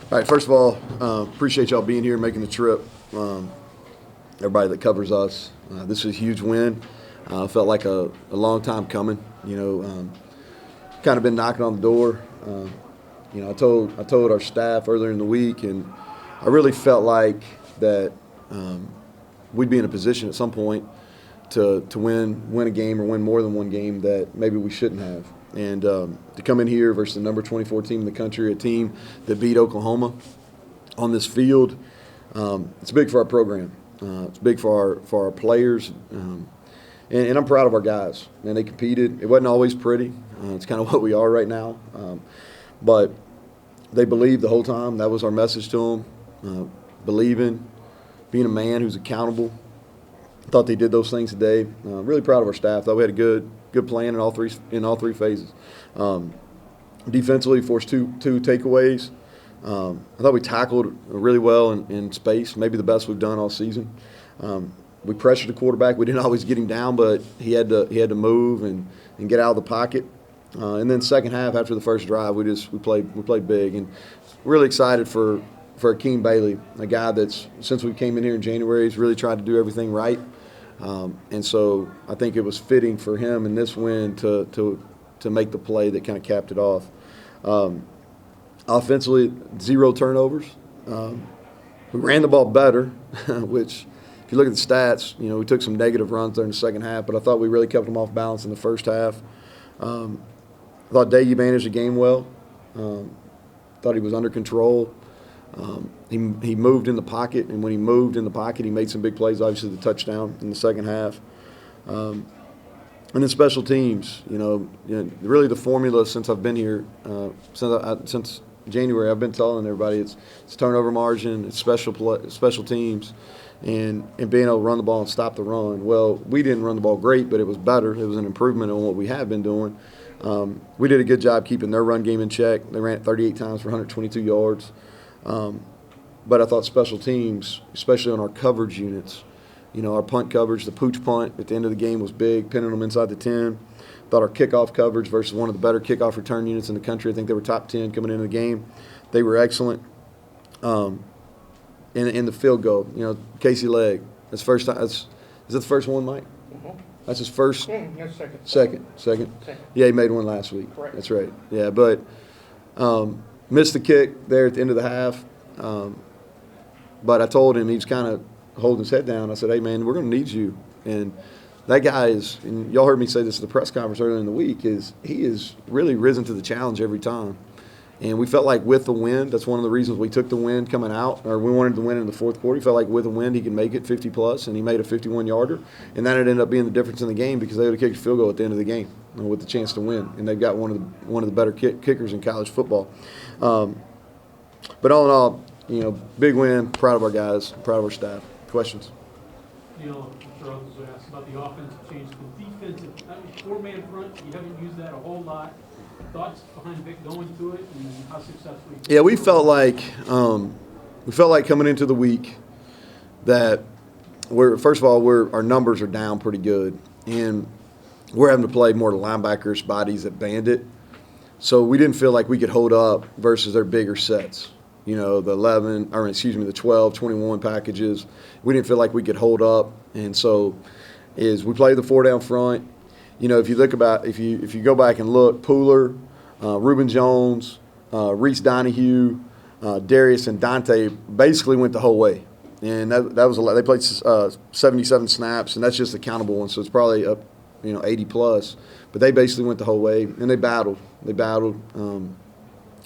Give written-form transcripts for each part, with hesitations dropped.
All right, first of all, appreciate y'all being here, making the trip. Everybody that covers us. This is a huge win. Felt like a long time coming. Kind of been knocking on the door. I told our staff earlier in the week, and I really felt like that we'd be in a position at some point to win a game or win more than one game that maybe we shouldn't have. And to come in here versus the number 24 team in the country, a team that beat Oklahoma on this field, it's big for our program. It's big for our players. And I'm proud of our guys. And they competed. It wasn't always pretty. It's kind of what we are right now. But they believed the whole time. That was our message to them. Believing, being a man who's accountable. Thought they did those things today. Really proud of our staff. Thought we had a good plan in all three phases. Defensively, forced two takeaways. I thought we tackled really well in space, maybe the best we've done all season. We pressured the quarterback. We didn't always get him down, but he had to move and get out of the pocket. And then second half, after the first drive, we played big, and really excited for Akeem Bailey, a guy that's since we came in here in January, he's really tried to do everything right. And so I think it was fitting for him in this win to make the play that kind of capped it off. Offensively, 0 turnovers. We ran the ball better, which if you look at the stats, we took some negative runs there in the second half, but I thought we really kept them off balance in the first half. I thought Daggy managed the game well. Thought he was under control. He moved in the pocket, and when he moved in the pocket, he made some big plays, obviously the touchdown in the second half. And then special teams, really the formula since I've been here, since January, I've been telling everybody it's turnover margin, it's special teams, and being able to run the ball and stop the run. Well, we didn't run the ball great, but it was better. It was an improvement on what we have been doing. We did a good job keeping their run game in check. They ran it 38 times for 122 yards. But I thought special teams, especially on our coverage units, our punt coverage, the pooch punt at the end of the game was big, pinning them inside the 10. Thought our kickoff coverage versus one of the better kickoff return units in the country. I think they were top 10 coming into the game. They were excellent. In the field goal, Casey Legg. That's first time. Is that the first one, Mike? Mm-hmm. That's his first. No, Second. Yeah, he made one last week. Correct. That's right. Yeah, but missed the kick there at the end of the half. But I told him, he was kind of holding his head down. I said, hey, man, we're going to need you. And that guy is, and y'all heard me say this at the press conference earlier in the week, he is really risen to the challenge every time. And we felt like with the win, that's one of the reasons we took the win coming out, or we wanted to win in the fourth quarter. He felt like with the win he could make it 50-plus, and he made a 51-yarder. And that ended up being the difference in the game because they would have kicked a field goal at the end of the game with the chance to win. And they've got one of the better kickers in college football. But all in all, big win, proud of our guys, proud of our staff. Questions? Neal, I'm sure others will ask about the offensive change. The defensive, four-man front, you haven't used that a whole lot. Thoughts behind Vic going to it and how successfully? Yeah, we felt like coming into the week that first of all, our numbers are down pretty good, and we're having to play more to linebackers' bodies at bandit. So we didn't feel like we could hold up versus their bigger sets. The 12, 21 packages. We didn't feel like we could hold up, and so we played the 4 down front. If you go back and look, Pooler, Reuben Jones, Reese Donahue, Darius, and Dante basically went the whole way, and that was a lot. They played 77 snaps, and that's just the countable one, so it's probably up 80 plus. But they basically went the whole way, and they battled.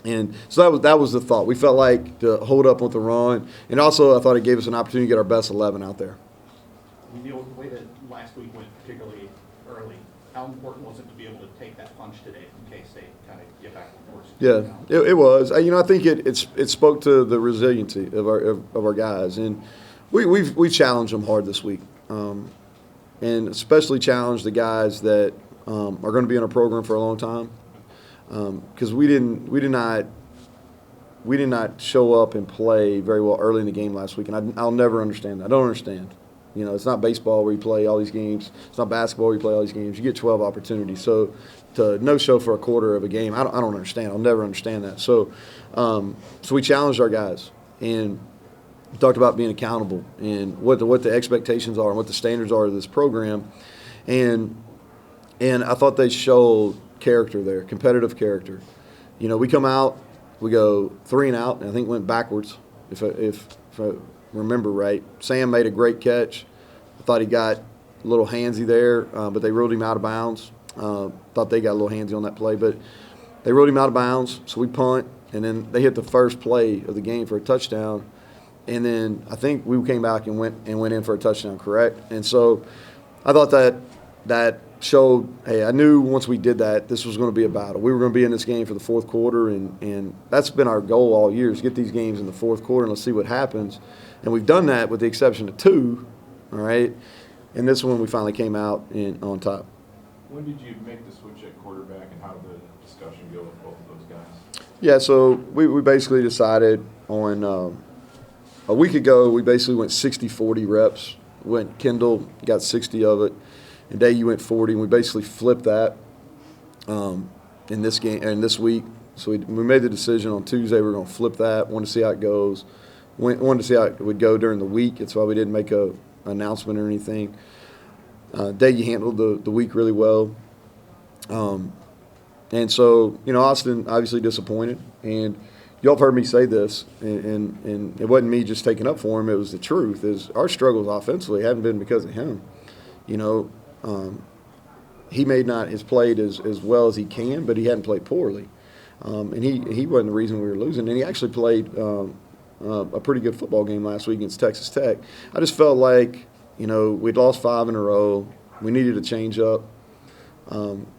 And so that was the thought. We felt like to hold up with the run, and also I thought it gave us an opportunity to get our best 11 out there. Neal, the way that last week went particularly early, how important was it to be able to take that punch today in case they kind of get back on course? Yeah, it was. I think it spoke to the resiliency of our guys, and we've challenged them hard this week, and especially challenged the guys that are going to be in our program for a long time. Because we did not show up and play very well early in the game last week, and I'll never understand that. I don't understand. You know, it's not baseball where you play all these games. It's not basketball where you play all these games. You get 12 opportunities. So to no show for a quarter of a game, I don't understand. I'll never understand that. So so we challenged our guys and talked about being accountable and what the expectations are and what the standards are of this program. And I thought they showed character there, competitive character. You know, we come out, we go 3 and out, and I think went backwards, if I remember right. Sam made a great catch. I thought he got a little handsy there, but they ruled him out of bounds. Thought they got a little handsy on that play, but they ruled him out of bounds, so we punt, and then they hit the first play of the game for a touchdown. And then I think we came back and went in for a touchdown, correct? And so I thought that showed, hey, I knew once we did that, this was going to be a battle. We were going to be in this game for the fourth quarter, and that's been our goal all year, is get these games in the fourth quarter and let's see what happens. And we've done that with the exception of 2, all right? And this one we finally came out on top. When did you make the switch at quarterback, and how did the discussion go with both of those guys? Yeah, so we basically decided on a week ago, we basically went 60-40 reps. Kendall got 60 of it, and Day you went 40, and we basically flipped that in this game and this week. So we made the decision on Tuesday we're going to flip that. Wanted to see how it goes. Wanted to see how it would go during the week. That's why we didn't make an announcement or anything. Day you handled the week really well. And so, you know, Austin obviously disappointed. And y'all have heard me say this, and it wasn't me just taking up for him. It was the truth. Is our struggles offensively haven't been because of him. You know, he may not have played as well as he can, but he hadn't played poorly. And he wasn't the reason we were losing. And he actually played a pretty good football game last week against Texas Tech. I just felt like, you know, we'd lost 5 in a row. We needed to change up.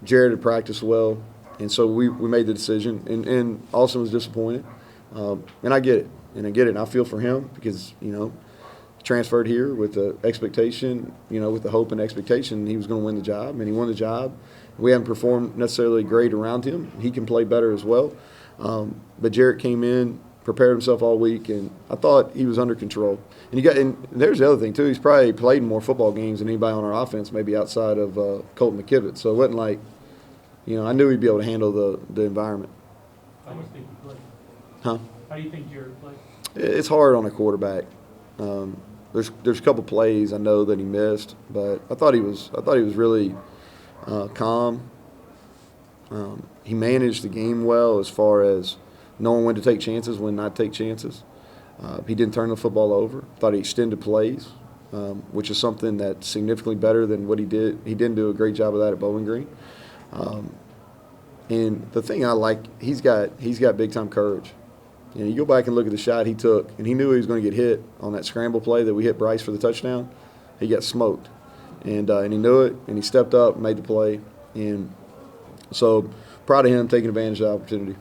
Jared had practiced well. And so we made the decision, and Austin was disappointed. And I get it. And I feel for him because, you know, he transferred here with the expectation, you know, with the hope and expectation he was going to win the job, and he won the job. We haven't performed necessarily great around him. He can play better as well. But Jarrett came in, prepared himself all week, and I thought he was under control. And there's the other thing, too. He's probably played more football games than anybody on our offense, maybe outside of Colton McKivett. So it wasn't like, you know, I knew he'd be able to handle the environment. How do you think he played? Huh? How do you think Jared played? It's hard on a quarterback. There's a couple plays I know that he missed, but I thought he was really calm. He managed the game well as far as knowing when to take chances, when not to take chances. He didn't turn the football over. Thought he extended plays, which is something that's significantly better than what he did. He didn't do a great job of that at Bowling Green. And the thing I like, he's got big time courage. You know, you go back and look at the shot he took, and he knew he was going to get hit on that scramble play that we hit Bryce for the touchdown. He got smoked, and he knew it, and he stepped up, and made the play, and so proud of him taking advantage of the opportunity.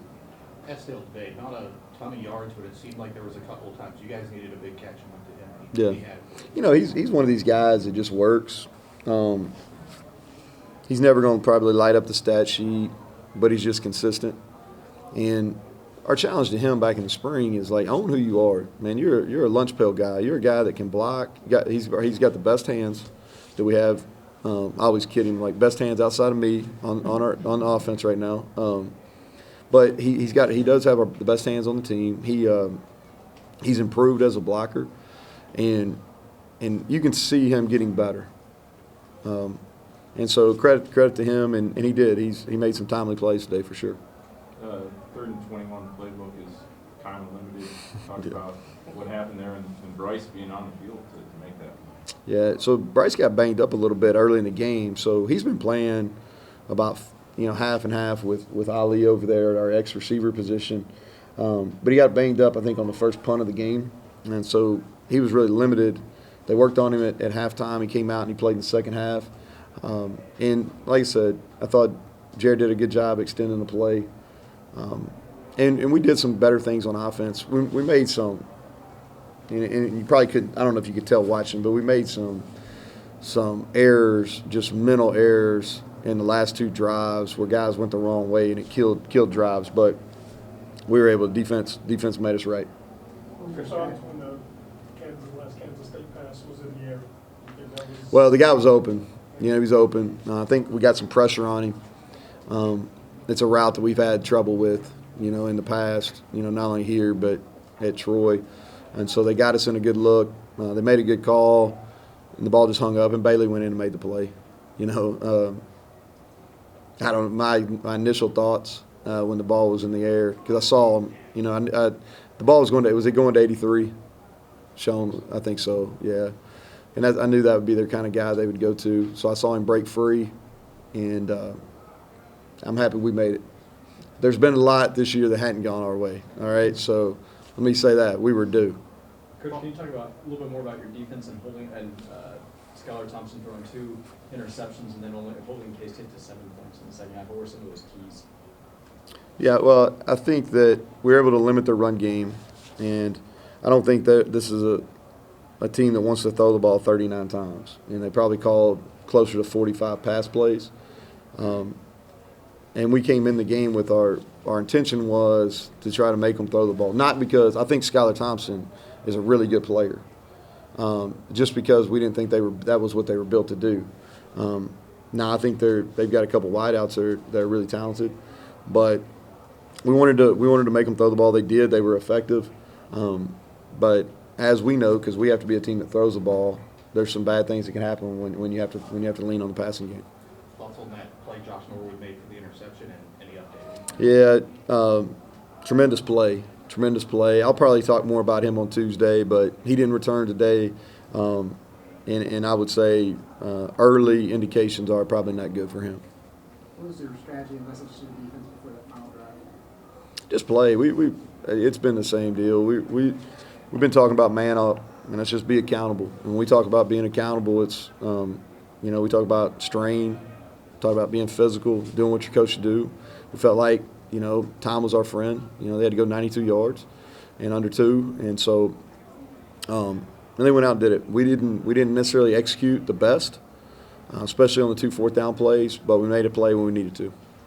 Estill today, not a ton of yards, but it seemed like there was a couple of times you guys needed a big catch and went to him. Yeah, you know, he's one of these guys that just works. He's never going to probably light up the stat sheet, but he's just consistent. And our challenge to him back in the spring is like, own who you are, man. You're a lunch pail guy. You're a guy that can block. He's got the best hands that we have. I always kid him, like, best hands outside of me on offense right now. But he does have the best hands on the team. He's improved as a blocker, and you can see him getting better. And so credit to him, and he did. He made some timely plays today for sure. 3rd and 21 playbook is time limited. Talk about what happened there and Bryce being on the field to make that. Yeah, so Bryce got banged up a little bit early in the game, so he's been playing about, you know, half and half with Ali over there at our ex-receiver position. But he got banged up, I think, on the first punt of the game, and so he was really limited. They worked on him at halftime. He came out and he played in the second half. And like I said, I thought Jared did a good job extending the play. And we did some better things on offense. We made some, and you probably couldn't, I don't know if you could tell watching, but we made some errors, just mental errors in the last 2 drives where guys went the wrong way and it killed drives. But we were able to defense made us right. What were your thoughts when the last Kansas State pass was in the air? Well, the guy was open. You know, he was open. I think we got some pressure on him. It's a route that we've had trouble with, you know, in the past, you know, not only here but at Troy. And so they got us in a good look. They made a good call, and the ball just hung up, and Bailey went in and made the play. You know, I don't know, my initial thoughts when the ball was in the air, because I saw him, you know, the ball was going to, was it going to 83? Sean, I think so, yeah. And I knew that would be their kind of guy they would go to. So I saw him break free, and I'm happy we made it. There's been a lot this year that hadn't gone our way, all right? So let me say that. We were due. Coach, can you talk about a little bit more about your defense and holding, and Skylar Thompson throwing 2 interceptions and then only holding K-State to 7 points in the second half? What were some of those keys? Yeah, well, I think that we were able to limit their run game, and I don't think that this is a team that wants to throw the ball 39 times. And they probably called closer to 45 pass plays. And we came in the game with our intention was to try to make them throw the ball. Not because I think Skylar Thompson is a really good player, just because we didn't think that was what they were built to do. Now I think they've got a couple wideouts that are really talented, but we wanted to make them throw the ball. They did. They were effective, but as we know, because we have to be a team that throws the ball, there's some bad things that can happen when you have to lean on the passing game. Thoughts on that play Josh Norwood made for the interception, and any update? Yeah, tremendous play. Tremendous play. I'll probably talk more about him on Tuesday, but he didn't return today, and I would say early indications are probably not good for him. What was your strategy and message to the defense before that final drive? Just play. It's been the same deal. We've been talking about man up, and let's just be accountable. When we talk about being accountable, it's we talk about strain, talk about being physical, doing what your coach should do. We felt like time was our friend. They had to go 92 yards and under 2, and so and they went out and did it. We didn't necessarily execute the best, especially on the 2 fourth down plays, but we made a play when we needed to.